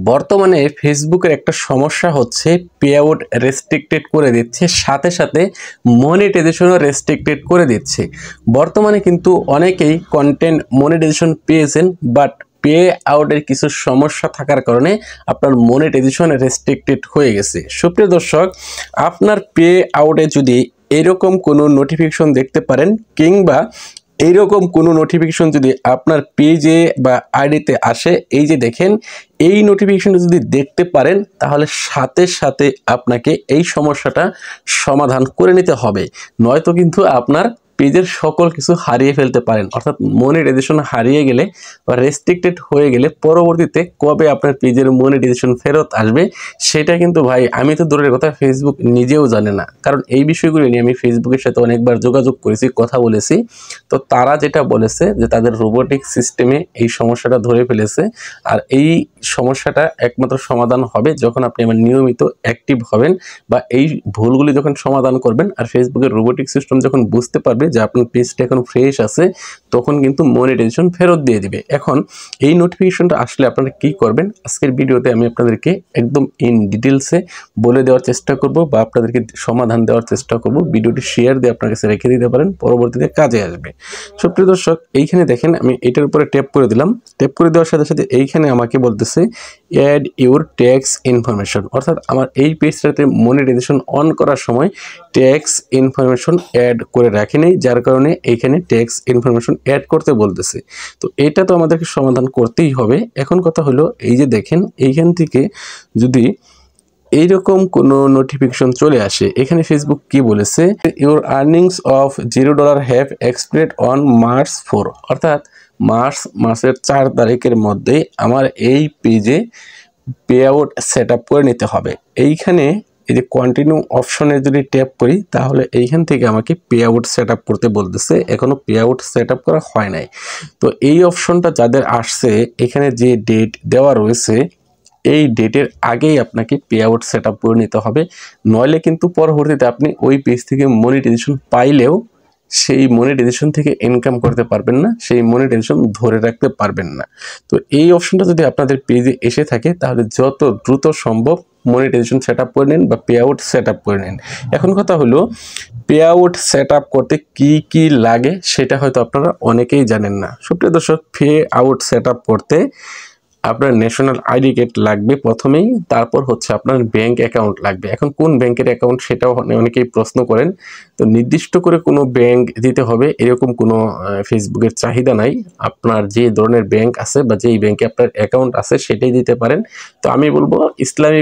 বর্তমানে ফেসবুকের একটা সমস্যা হচ্ছে পে আউট রেস্ট্রিক্টেড করে দিচ্ছে, সাথে সাথে মনিটাইজেশনও রেস্ট্রিক্টেড করে দিচ্ছে। বর্তমানে কিন্তু অনেকেই কন্টেন্ট মনিটাইজেশন পেয়েছেন, বাট পে আউটের কিছু সমস্যা থাকার কারণে আপনার মনিটাইজেশন রেস্ট্রিক্টেড হয়ে গেছে। সুপ্রিয় দর্শক, আপনার পে আউটে যদি এরকম কোনো নোটিফিকেশন দেখতে পারেন, কিংবা এইরকম কোনো নোটিফিকেশন যদি আপনার পেজে বা আইডিতে আসে, এই যে দেখেন, এই নোটিফিকেশনটা যদি দেখতে পারেন, তাহলে সাথে সাথে আপনাকে এই সমস্যাটা সমাধান করে নিতে হবে। নয়তো কিন্তু আপনার পেজের সকল কিছু হারিয়ে ফেলতে পারেন। অর্থাৎ মনিটাইজেশন হারিয়ে গেলে বা রেস্ট্রিক্টেড হয়ে গেলে পরবর্তীতে কবে আপনার পেজের মনিটাইজেশন ফেরত আসবে সেটা কিন্তু ভাই আমি তো দূরের কথা, ফেসবুক নিজেও জানে না। কারণ এই বিষয়গুলো নিয়ে আমি ফেসবুকের সাথে অনেকবার যোগাযোগ করেছি, কথা বলেছি। তো তারা যেটা বলেছে যে তাদের রোবোটিক সিস্টেমে এই সমস্যাটা ধরে ফেলেছে, আর এই সমস্যাটা একমাত্র সমাধান হবে যখন আপনি আমার নিয়মিত অ্যাক্টিভ হবেন বা এই ভুলগুলি যখন সমাধান করবেন। আর ফেসবুকের রোবোটিক সিস্টেম যখন বুঝতে পারবে যে আপনার পেজটা এখন ফ্রেশ আছে, তখন কিন্তু মনিটাইজেশন ফেরত দিয়ে দিবে। এখন এই নোটিফিকেশনটা আসলে আপনারা কি করবেন, আজকের ভিডিওতে আমি আপনাদেরকে একদম ইন ডিটেলসে বলে দেওয়ার চেষ্টা করব বা আপনাদেরকে সমাধান দেওয়ার চেষ্টা করব। ভিডিওটি শেয়ার দিয়ে আপনার কাছে রেখে দিতে পারেন, পরবর্তীতে কাজে আসবে। সুপ্রিয় দর্শক, এইখানে দেখেন আমি এটার উপরে ট্যাপ করে দিলাম। ট্যাপ করে দেওয়ার সাথে সাথে এইখানে আমাকে বলতেছে অ্যাড ইউর ট্যাক্স ইনফরমেশন, অর্থাৎ আমার এই পেজটাতে মনিটাইজেশন অন করার সময় ট্যাক্স ইনফরমেশন অ্যাড করে রাখিনি, যার কারণে এইখানে ট্যাক্স ইনফরমেশন অ্যাড করতে বলতেছে। তো এটা তো আমাদেরকে সমাধান করতেই হবে। এখন কথা হলো, এই যে দেখেন, এইখান থেকে যদি এইরকম কোনো নোটিফিকেশন চলে আসে, এখানে ফেসবুক কি বলেছে, your earnings of $0 have expired on March 4, অর্থাৎ মার্চের 4 তারিখের মধ্যে আমার এই পেজে পে আউট সেট আপ করে নিতে হবে। এইখানে এই যে কন্টিনিউ অপশনে যদি ট্যাপ করি, তাহলে এইখান থেকে আমাকে পে আউট সেট আপ করতে বলতেছে। এখনো পে আউট সেট আপ করা হয় নাই। তো এই অপশনটা যাদের আসছে, এখানে যে ডেট দেওয়া রয়েছে, এই ডেটের আগেই আপনাকে পে আউট সেট আপ করে নিতে হবে। নইলে কিন্তু পরবর্তীতে আপনি ওই পেজ থেকে মনিটাইজেশন পাইলেও সেই মনিটাইজেশন থেকে ইনকাম করতে পারবেন না, সেই মনিটাইজেশন ধরে রাখতে পারবেন না। তো এই অপশনটা যদি আপনাদের পেজে এসে থাকে, তাহলে যত দ্রুত সম্ভব মনিটাইজেশন সেট আপ করে নিন বা পে আউট সেট আপ করে নিন। এখন কথা হলো, পে আউট সেট আপ করতে কি কি লাগে সেটা হয়তো আপনারা অনেকেই জানেন না। সুপ্রিয় দর্শক, পে আউট সেট আপ করতে আপনার ন্যাশনাল আইডি কার্ড লাগবে প্রথমেই, তারপর হচ্ছে আপনার ব্যাংক অ্যাকাউন্ট লাগবে। এখন কোন ব্যাংকের অ্যাকাউন্ট সেটাও অনেকেই প্রশ্ন করেন। তো নির্দিষ্ট করে কোনো ব্যাংক দিতে হবে এরকম কোনো ফেসবুকের চাহিদা নাই। আপনার যে ধরনের ব্যাংক আছে বা যেই ব্যাংকে আপনার অ্যাকাউন্ট আছে সেটাই দিতে পারেন। তো আমি বলবো, ইসলামী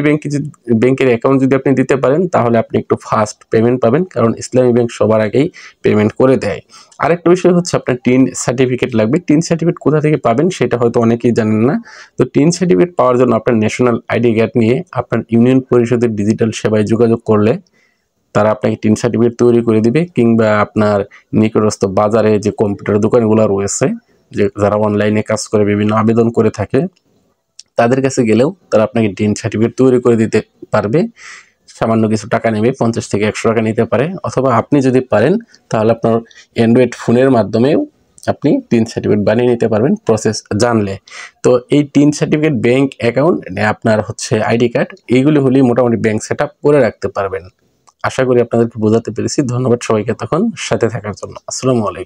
ব্যাংকের অ্যাকাউন্ট যদি আপনি দিতে পারেন, তাহলে আপনি একটু ফাস্ট পেমেন্ট পাবেন, কারণ ইসলামী ব্যাংক সবার আগেই পেমেন্ট করে দেয়। আরেকটা বিষয় হচ্ছে আপনার টিন সার্টিফিকেট লাগবে। টিন সার্টিফিকেট কোথা থেকে পাবেন সেটা হয়তো অনেকেই জানেন না। তো টিন সার্টিফিকেট পাওয়ার জন্য আপনার ন্যাশনাল আইডি কার্ড নিয়ে আপনার ইউনিয়ন পরিষদের ডিজিটাল সেবায় যোগাযোগ করলে তারা আপনাকে টিন সার্টিফিকেট তৈরি করে দিবে, কিংবা আপনার নিকটস্থ বাজারে যে কম্পিউটার দোকানগুলো রয়েছে, যে যারা অনলাইনে কাজ করে বিভিন্ন আবেদন করে থাকে, তাদের কাছে গেলেও তারা আপনাকে টিন সার্টিফিকেট তৈরি করে দিতে পারবে। সামান্য কিছু টাকা নেবে, 50 থেকে 100 টাকা নিতে পারে। অথবা আপনি যদি পারেন, তাহলে আপনার অ্যান্ড্রয়েড ফোনের মাধ্যমেও আপনি টিন সার্টিফিকেট বানিয়ে নিতে পারবেন, প্রসেস জানলে। তো এই টিন সার্টিফিকেট, ব্যাংক অ্যাকাউন্ট, আপনার হচ্ছে আইডি কার্ড, এইগুলি হলেই মোটামুটি ব্যাংক সেট আপ করে রাখতে পারবেন। আশা করি আপনাদেরকে বোঝাতে পেরেছি। ধন্যবাদ সবাইকে তখন সাথে থাকার জন্য। আসসালামু আলাইকুম।